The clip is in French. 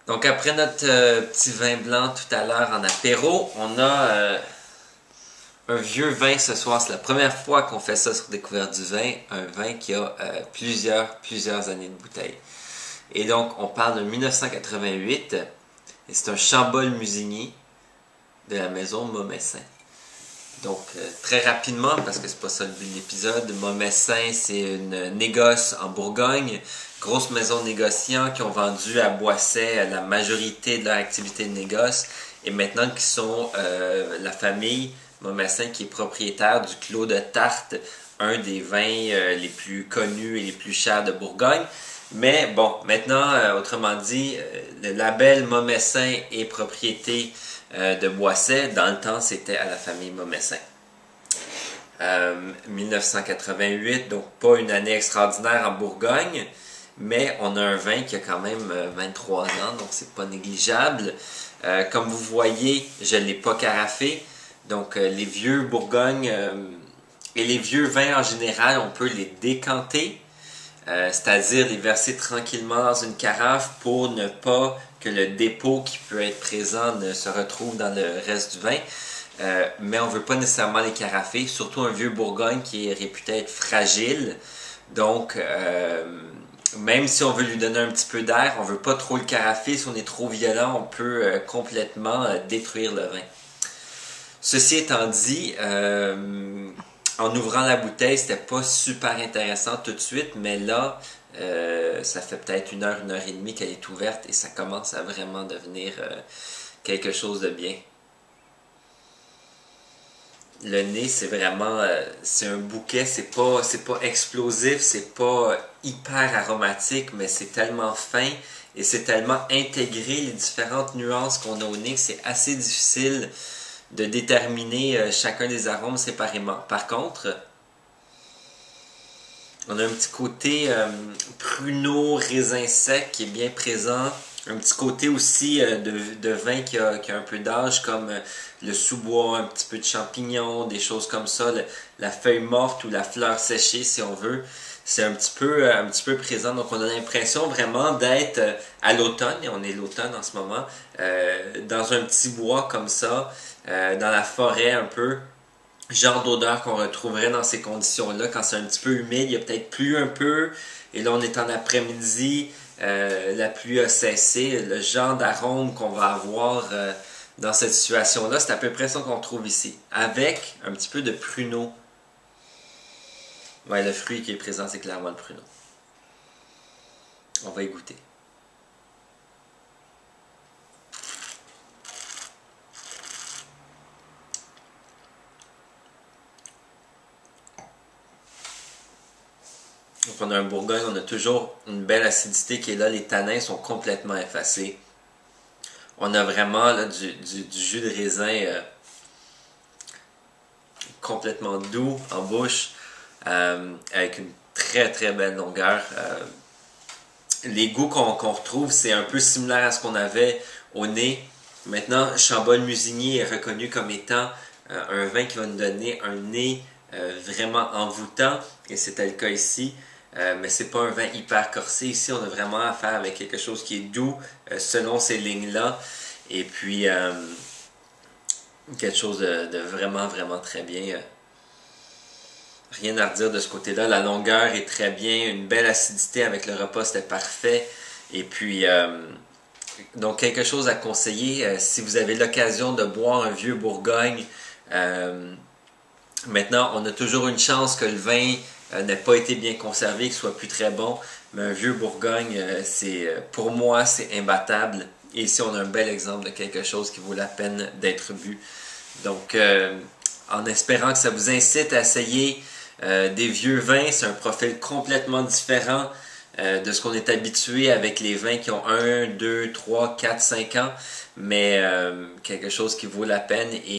Donc après notre petit vin blanc tout à l'heure en apéro, on a un vieux vin ce soir. C'est la première fois qu'on fait ça sur Découverte du vin. Un vin qui a plusieurs années de bouteille. Et donc on parle de 1988 et c'est un Chambol Musigny de la maison Momessin. Donc, très rapidement, parce que c'est pas ça le but de l'épisode, Momessin, c'est une négoce en Bourgogne, grosse maison de négociants qui ont vendu à Boisset la majorité de leur activité de négoce et maintenant qui sont la famille Momessin qui est propriétaire du Clos de Tarte, un des vins les plus connus et les plus chers de Bourgogne. Mais bon, maintenant, autrement dit, le label Momessin est propriété de Boisset. Dans le temps, c'était à la famille Momessin. 1988, donc pas une année extraordinaire en Bourgogne, mais on a un vin qui a quand même 23 ans, donc c'est pas négligeable. Comme vous voyez, je ne l'ai pas carafé, donc les vieux Bourgognes et les vieux vins en général, on peut les décanter. C'est-à-dire les verser tranquillement dans une carafe pour ne pas que le dépôt qui peut être présent ne se retrouve dans le reste du vin. Mais on ne veut pas nécessairement les carafer, surtout un vieux Bourgogne qui est réputé être fragile. Donc, même si on veut lui donner un petit peu d'air, on ne veut pas trop le carafer. Si on est trop violent, on peut complètement détruire le vin. Ceci étant dit, en ouvrant la bouteille, c'était pas super intéressant tout de suite, mais là, ça fait peut-être une heure et demie qu'elle est ouverte et ça commence à vraiment devenir quelque chose de bien. Le nez, c'est vraiment, c'est un bouquet, c'est pas explosif, c'est pas hyper aromatique, mais c'est tellement fin et c'est tellement intégré les différentes nuances qu'on a au nez que c'est assez difficile de déterminer chacun des arômes séparément. Par contre, on a un petit côté pruneau, raisin sec qui est bien présent. Un petit côté aussi de vin qui a un peu d'âge, comme le sous-bois, un petit peu de champignons, des choses comme ça, la feuille morte ou la fleur séchée si on veut. C'est un petit peu présent. Donc on a l'impression vraiment d'être à l'automne, et on est l'automne en ce moment, dans un petit bois comme ça, dans la forêt un peu. Genre d'odeur qu'on retrouverait dans ces conditions-là quand c'est un petit peu humide, il y a peut-être plu un peu, et là on est en après-midi, la pluie a cessé, le genre d'arôme qu'on va avoir dans cette situation-là, c'est à peu près ça qu'on trouve ici, avec un petit peu de pruneau. Ouais, le fruit qui est présent, c'est clairement le pruneau. On va y goûter. Donc on a un Bourgogne, on a toujours une belle acidité qui est là, les tanins sont complètement effacés. On a vraiment là, du jus de raisin complètement doux en bouche, avec une très belle longueur. Les goûts qu'on retrouve, c'est un peu similaire à ce qu'on avait au nez. Maintenant, Chambol Musigny est reconnu comme étant un vin qui va nous donner un nez vraiment envoûtant, et c'était le cas ici. Mais c'est pas un vin hyper corsé. Ici, on a vraiment affaire avec quelque chose qui est doux selon ces lignes-là. Et puis, quelque chose de vraiment très bien. Rien à redire de ce côté-là. La longueur est très bien. Une belle acidité avec le repas, c'était parfait. Et puis, donc quelque chose à conseiller si vous avez l'occasion de boire un vieux Bourgogne. Maintenant, on a toujours une chance que le vin n'ait pas été bien conservé, qu'il soit plus très bon. Mais un vieux Bourgogne, pour moi, c'est imbattable. Et ici, on a un bel exemple de quelque chose qui vaut la peine d'être bu. Donc, en espérant que ça vous incite à essayer des vieux vins, c'est un profil complètement différent de ce qu'on est habitué avec les vins qui ont 1, 2, 3, 4, 5 ans. Mais quelque chose qui vaut la peine. Et